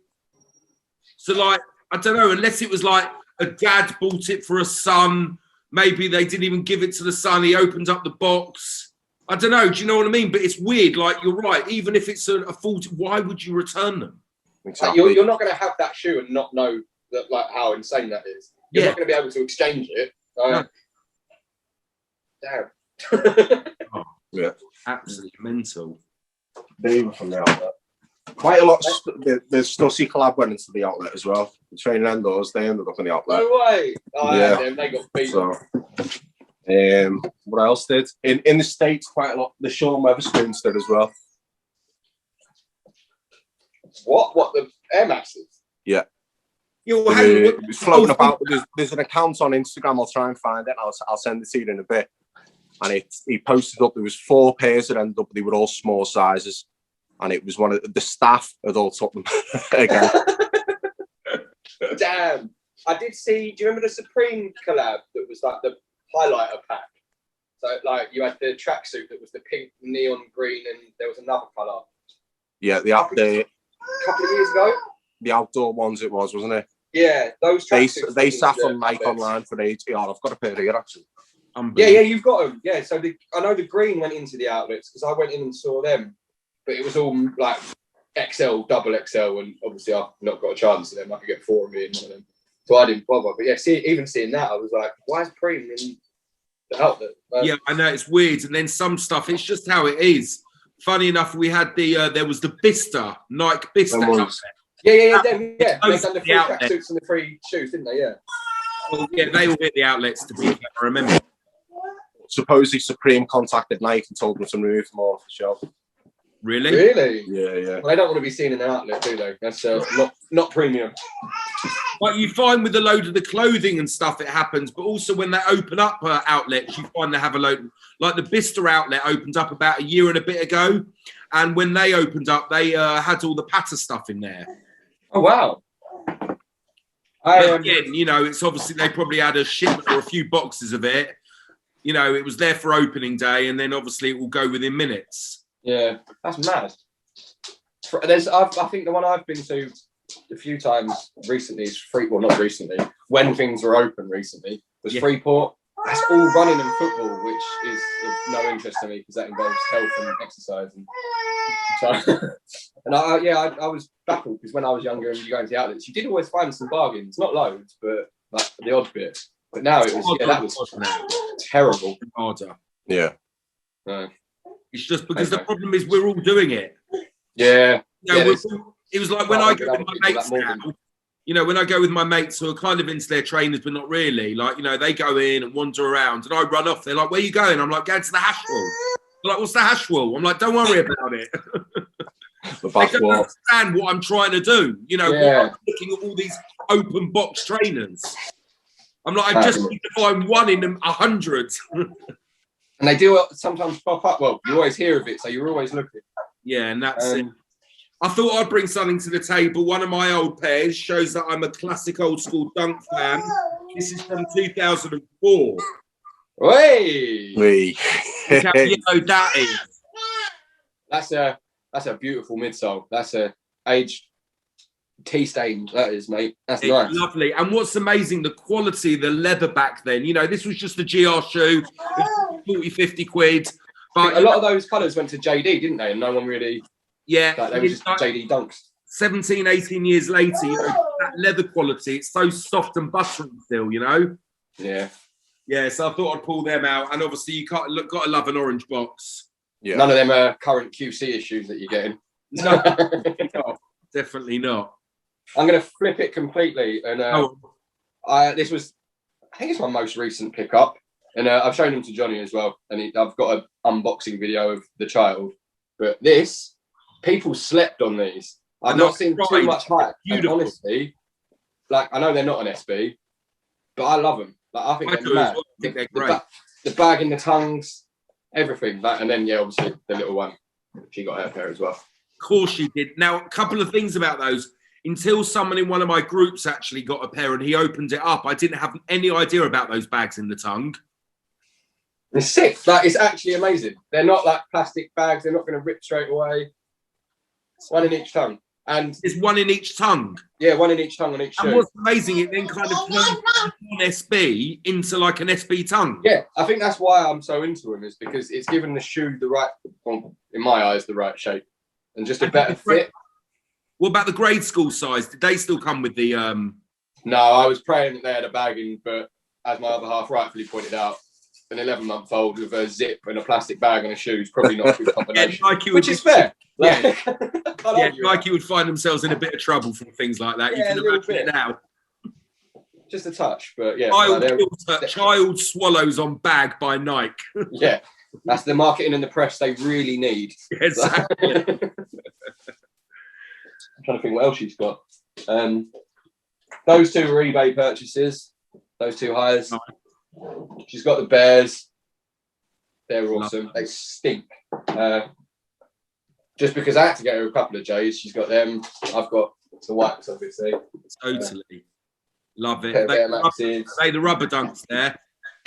So like, I don't know, unless it was like a dad bought it for a son, maybe they didn't even give it to the son, he opened up the box. I don't know, do you know what I mean? But it's weird, like you're right, even if it's a fault, why would you return them? Exactly. You're not going to have that shoe and not know that, like how insane that is. You're not going to be able to exchange it. No. Damn. Yeah. Absolutely mental. They were from the outlet. Quite a lot. The Stussy collab went into the outlet as well. The training indoors, they ended up in the outlet. No way. Oh, yeah. They got beat. So, what else did? In the States, quite a lot. The Sean Weatherspoons did as well. What the Air Maxes? Yeah. It was floating about. There's an account on Instagram. I'll try and find it. I'll send it to you in a bit. And he posted up. There was 4 pairs that ended up. They were all small sizes, and it was one of the staff had all took them again. Damn! I did see. Do you remember the Supreme collab that was like the highlighter pack? So like you had the tracksuit that was the pink, neon green, and there was another colour. Yeah, a couple of years ago. The outdoor ones it was, wasn't it? Yeah, those tracksuits. They sat on Nike online for ages. Yeah, I've got a pair here actually. Yeah, you've got them. Yeah, so I know the green went into the outlets because I went in and saw them, but it was all like XL, double XL, and obviously I've not got a chance of them. I could get 4 of me in one of them, so I didn't bother. But yeah, even seeing that, I was like, why is Preem in outlet. Yeah, I know it's weird, and then some stuff. It's just how it is. Funny enough, we had there was the Bista Nike Bista outlet. Yeah. They done the free tracksuits and the free shoes, didn't they? Yeah. Well, yeah, they all hit the outlets to be fair, I remember. Supposedly Supreme contacted Nike and told them to remove them all off the shelf. Really? Really? Yeah. Well, they don't want to be seen in an outlet, do they? That's not premium. But you find with a load of the clothing and stuff, it happens. But also when they open up outlets, you find they have a load. Like the Bista outlet opened up about a year and a bit ago, and when they opened up, they had all the Patta stuff in there. Oh wow! Again, you know, it's obviously they probably had a shipment or a few boxes of it. You know, it was there for opening day, and then obviously it will go within minutes. Yeah, that's mad. I think the one I've been to a few times recently is not recently, when things were open recently, was Freeport. That's all running and football, which is of no interest to me because that involves health and exercise. And I was baffled because when I was younger and you go into the outlets, you did always find some bargains, not loads, but like the odd bit. But now that was terrible. Harder. Yeah. It's just because the problem is we're all doing it. Yeah. You know, it was like when I go with my mates now, you know, when I go with my mates who are kind of into their trainers, but not really, like, you know, they go in and wander around and I run off. They're like, where are you going? I'm like, going to the hash wall. They're like, what's the hash wall? I'm like, don't worry about it. They don't understand what I'm trying to do. You know, I'm looking at all these open box trainers. I'm like, I just need to find one in 100. And they do sometimes pop up. Well, you always hear of it, so you're always looking. Yeah, and that's it. I thought I'd bring something to the table. One of my old pairs shows that I'm a classic old school dunk fan. This is from 2004. Hey! Look how yellow that is. That's a beautiful midsole. That's a aged tea stained. That is, mate. That's nice. Lovely. And what's amazing, the quality of the leather back then. You know, this was just a GR shoe. 40, 50 quid. But a lot of those colours went to JD, didn't they? And no one really... Yeah. Like, they were just JD dunks. 17, 18 years later, you know, that leather quality, it's so soft and buttery still, you know? Yeah. Yeah, so I thought I'd pull them out. And obviously, you got to love an orange box. Yeah. None of them are current QC issues that you're getting. No, definitely not. I'm going to flip it completely. And this was, I think it's my most recent pickup. And I've shown them to Johnny as well. And I've got an unboxing video of the child. But people slept on these. I've not seen too much hype. And honestly, like, I know they're not an SB, but I love them. Like, I think they're mad. I think they're great. The bag in the tongues, everything. Like, and then, obviously, the little one. She got her pair as well. Of course she did. Now, a couple of things about those. Until someone in one of my groups actually got a pair and he opened it up, I didn't have any idea about those bags in the tongue. It's sick. Like, it's actually amazing. They're not like plastic bags. They're not going to rip straight away. One in each tongue. And there's one in each tongue. Yeah, one in each tongue on each shoe. And what's amazing, it then kind of turns an SB into like an SB tongue. Yeah, I think that's why I'm so into them, is because it's given the shoe the right, in my eyes, the right shape and just a better fit. What about the grade school size? Did they still come with the? No, I was praying that they had a bagging, but as my other half rightfully pointed out, an 11-month-old with a zip and a plastic bag and a shoe is probably not a good combination. Which is fair. Yeah, Nike would find themselves in a bit of trouble from things like that. Yeah, you can imagine it now. Just a touch, but yeah. Child swallows on bag by Nike. Yeah, that's the marketing and the press they really need. Exactly. I'm trying to think what else she's got. Those two were eBay purchases. Those two hires. She's got the Bears. They're awesome. They stink. Just because I had to get her a couple of J's, she's got them. I've got the whites, obviously. Totally. Love it. They the rubber dunks there.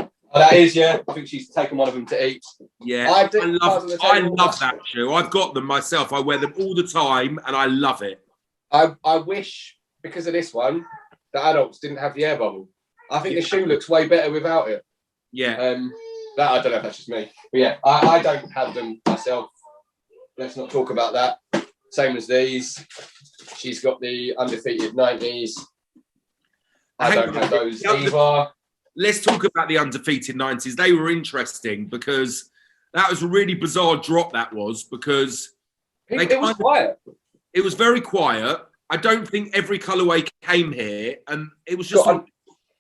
Oh, that is, yeah. I think she's taken one of them to eat. Yeah. I love that shoe. I've got them myself. I wear them all the time and I love it. I wish, because of this one, the adults didn't have the air bubble. I think the shoe looks way better without it. Yeah. That I don't know if that's just me. But yeah, I don't have them myself. Let's not talk about that. Same as these. She's got the undefeated 90s. I don't have those either. let's talk about the undefeated 90s. They were interesting because that was a really bizarre drop. That was because it was quiet. It was very quiet. I don't think every colourway came here, and it was just a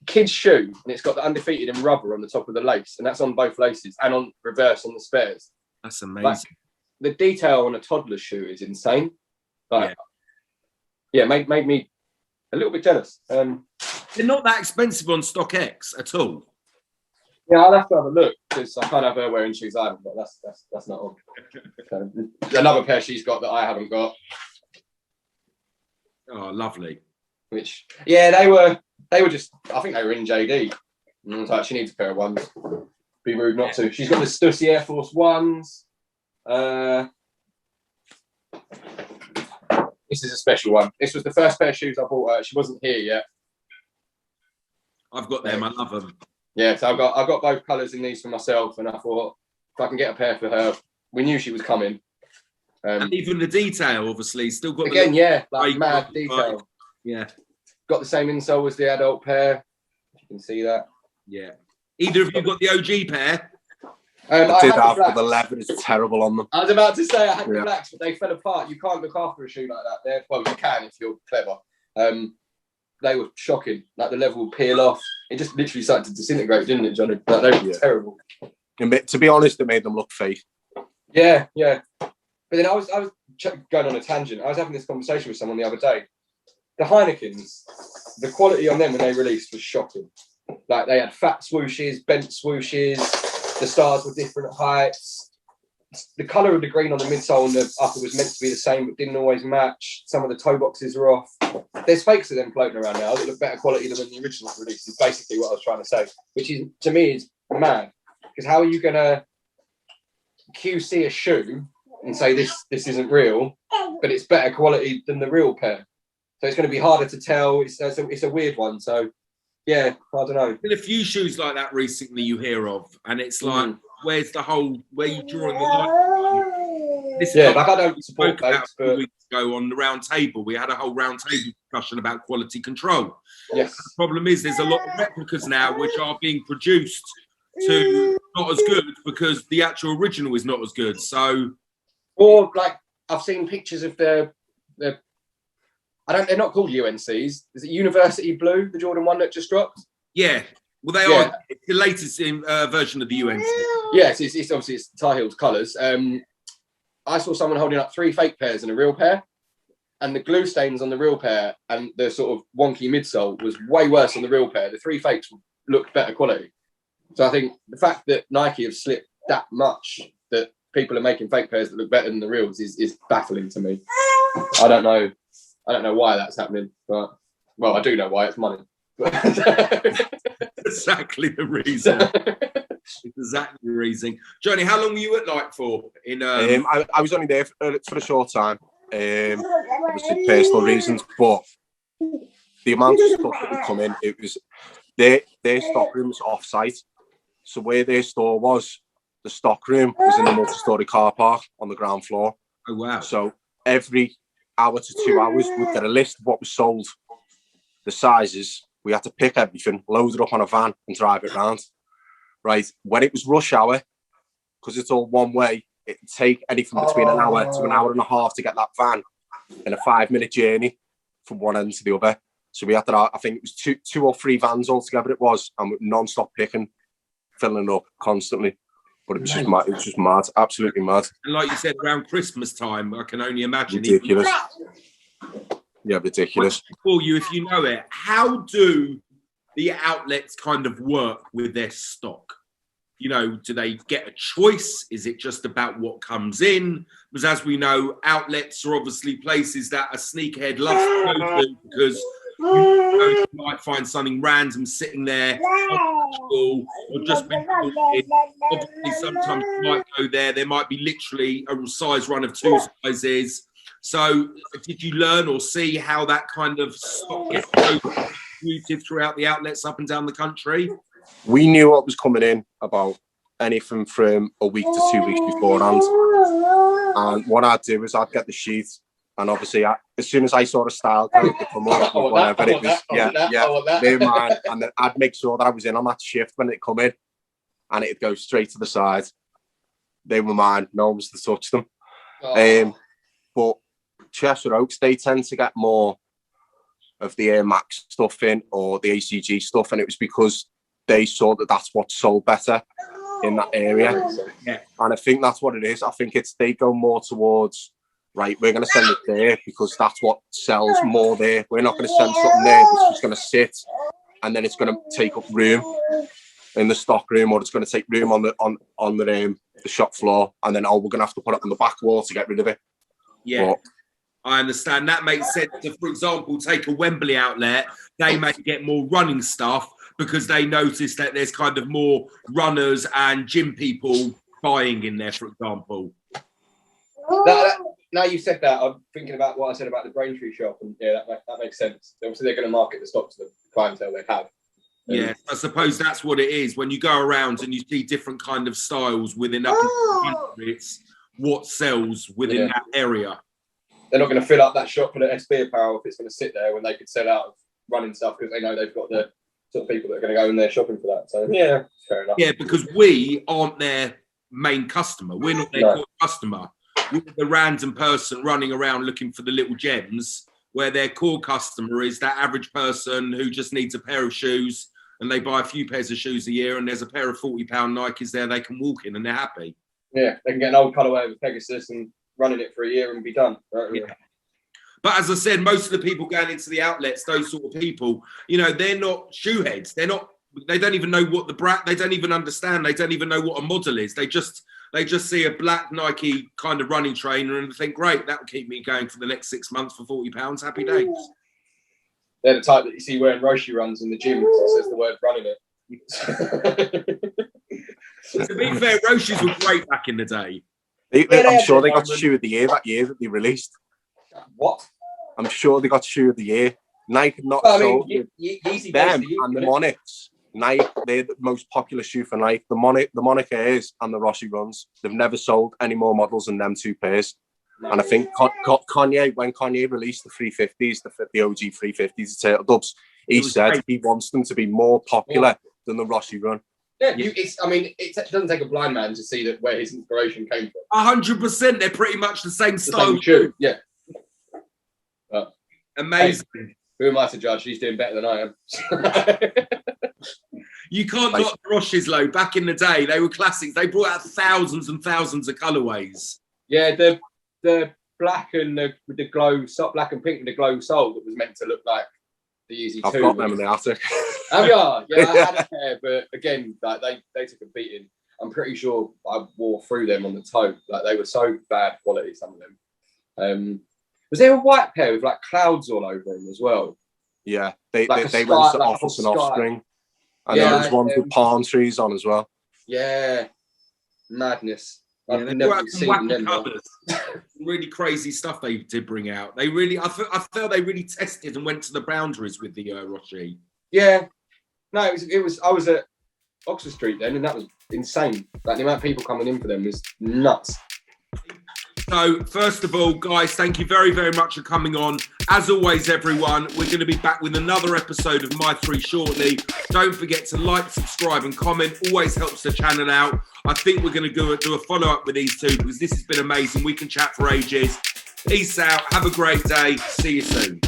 kid's shoe, and it's got the undefeated in rubber on the top of the lace, and that's on both laces and on reverse on the spares. That's amazing. Like, the detail on a toddler's shoe is insane. Like, yeah, made me a little bit jealous. They're not that expensive on StockX at all. Yeah, I'll have to have a look because I can't have her wearing shoes either. But that's not all. Another pair she's got that I haven't got. Oh, lovely. Which, yeah, they were just. I think they were in JD. And I was like, she needs a pair of ones. Be rude not to. She's got the Stussy Air Force Ones. This is a special one. This was the first pair of shoes I bought her. She wasn't here yet. I've got them. I love them. Yeah, so I've got both colours in these for myself, and I thought if I can get a pair for her, we knew she was coming. And even the detail, obviously, still got again, like mad detail. Yeah, got the same insole as the adult pair. You can see that. Yeah. Either of you got the OG pair? I did have, but the leather is terrible on them. I was about to say I had the blacks, but they fell apart. You can't look after a shoe like that. Well, you can if you're clever. They were shocking. Like the leather would peel off. It just literally started to disintegrate, didn't it, Johnny? Like, they were terrible. And to be honest, it made them look fake. Yeah. But then I was going on a tangent. I was having this conversation with someone the other day. The Heinekens, the quality on them when they released was shocking. Like they had fat swooshes, bent swooshes. The stars were different heights. The colour of the green on the midsole and the upper was meant to be the same, but didn't always match. Some of the toe boxes were off. There's fakes of them floating around now that look better quality than when the original release is basically what I was trying to say, which is, to me, is mad. Because how are you going to QC a shoe and say this isn't real, but it's better quality than the real pair? So it's going to be harder to tell. It's a weird one. So, yeah, I don't know. There's been a few shoes like that recently you hear of, and it's like, where's the whole, where you drawing the line? Like I don't support fakes, but... 2 weeks ago on the round table, we had a whole round table discussion about quality control. Yes. The problem is there's a lot of replicas now which are being produced to not as good because the actual original is not as good. So, or like I've seen pictures of they're not called UNCs. Is it University Blue, the Jordan 1 that just dropped? Yeah. Well, they are. It's the latest version of the UNC. Yes, it's obviously it's Tar Heels colours. I saw someone holding up 3 fake pairs and a real pair, and the glue stains on the real pair and the sort of wonky midsole was way worse on the real pair. The 3 fakes looked better quality. So I think the fact that Nike have slipped that much that people are making fake pairs that look better than the reals is baffling to me. I don't know why that's happening, but I do know why. It's money. Exactly the reason. Exactly the reason. Johnny, how long were you at Nike for? I was only there for a short time. Obviously personal reasons, but the amount of stuff that would come in, it was their stock room was off-site. So where their store was, the stock room was in the multi-story car park on the ground floor. Oh wow! So every hour to 2 hours, we'd get a list of what was sold, the sizes. We had to pick everything, load it up on a van and drive it around. Right, when it was rush hour, because it's all one way, it'd take anything between an hour to an hour and a half to get that van in a 5-minute journey from one end to the other. So we had to, I think it was two or three vans altogether it was, and non-stop picking, filling up constantly. But it was just mad. It was just mad, absolutely mad. And like you said, around Christmas time, I can only imagine. Ridiculous. Yeah, ridiculous. For you, if you know it, how do the outlets kind of work with their stock? You know, do they get a choice? Is it just about what comes in? Because as we know, outlets are obviously places that a sneakerhead loves to go to because you might find something random sitting there or just been obviously sometimes you might go there. There might be literally a size run of 2 sizes. So did you learn or see how that kind of stock gets distributed throughout the outlets up and down the country? We knew what was coming in about anything from a week to 2 weeks beforehand. And what I'd do is I'd get the sheet And obviously, as soon as I saw the style character come up, whatever it was, never mind. And then I'd make sure that I was in on that shift when it come in, and it'd go straight to the side. They were mine. No one was to touch them. But Chester Oaks, they tend to get more of the Air Max stuff in, or the ACG stuff, and it was because they saw that that's what sold better in that area. Yeah. And I think that's what it is. I think they go more towards, right, we're going to send it there because that's what sells more there. We're not going to send something there that's just going to sit and then it's going to take up room in the stock room, or it's going to take room on the shop floor, and then we're going to have to put it on the back wall to get rid of it. Yeah. But I understand. That makes sense. So, for example, take a Wembley outlet, they may get more running stuff because they notice that there's kind of more runners and gym people buying in there, for example. Now you said that, I'm thinking about what I said about the Braintree shop, and yeah, that makes sense. Obviously, they're going to market the stock to the clientele they have. Yeah, I suppose that's what it is. When you go around and you see different kind of styles within it's what sells within that area. They're not going to fill up that shop for the SB apparel if it's going to sit there when they could sell out of running stuff because they know they've got the sort of people that are going to go in there shopping for that. So yeah, fair enough. Yeah, because we aren't their main customer. We're not their core customer. We're the random person running around looking for the little gems, where their core customer is that average person who just needs a pair of shoes, and they buy a few pairs of shoes a year, and there's a pair of £40 Nikes there they can walk in and they're happy. Yeah, they can get an old colourway of Pegasus and running it for a year and be done. Right? Yeah. But as I said, most of the people going into the outlets, those sort of people, you know, they're not shoe heads. They don't even know what the brand, they don't even understand. They don't even know what a model is. They just see a black Nike kind of running trainer and think, great, that will keep me going for the next 6 months for £40. Happy days. They're the type that you see wearing Roshi runs in the gym because it says the word running it. To be fair, Roshis were great back in the day. I'm sure they got shoe of the year that year that they released. What? I'm sure they got shoe of the year. Nike not sold them and the Monarchs. Nike, they're the most popular shoe for Nike. The Monarch Airs and the Roshi runs. They've never sold any more models than them two pairs. No. And I think Kanye, when Kanye released the 350s, the OG 350s, the Turtle Dubs, he said he wants them to be more popular than the Roshi run. Yeah, it doesn't take a blind man to see that where his inspiration came from. 100%, they're pretty much the same style. Same shoe, yeah. Amazing. Hey, who am I to judge? He's doing better than I am. You can't knock the Roshis low. Back in the day, they were classics. They brought out thousands and thousands of colourways. Yeah, the black and with the glow, black and pink with the glow sole that was meant to look like the Yeezy 2. I've got them in the attic. Have you? Yeah, I had a pair, but again, like they took a beating. I'm pretty sure I wore through them on the toe. Like they were so bad quality, some of them. Was there a white pair with like clouds all over them as well? Yeah, they went to Office and Offspring. And there was ones with palm trees on as well. Yeah, madness. Yeah, I've never seen them. Really crazy stuff they did bring out. They really, I felt they really tested and went to the boundaries with the Roshi. Yeah, no, it was. I was at Oxford Street then, and that was insane. Like the amount of people coming in for them was nuts. So, first of all, guys, thank you very, very much for coming on. As always, everyone, we're going to be back with another episode of MY3 shortly. Don't forget to like, subscribe, and comment. Always helps the channel out. I think we're going to do a follow-up with these two because this has been amazing. We can chat for ages. Peace out. Have a great day. See you soon.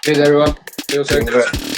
Cheers, everyone. See you soon.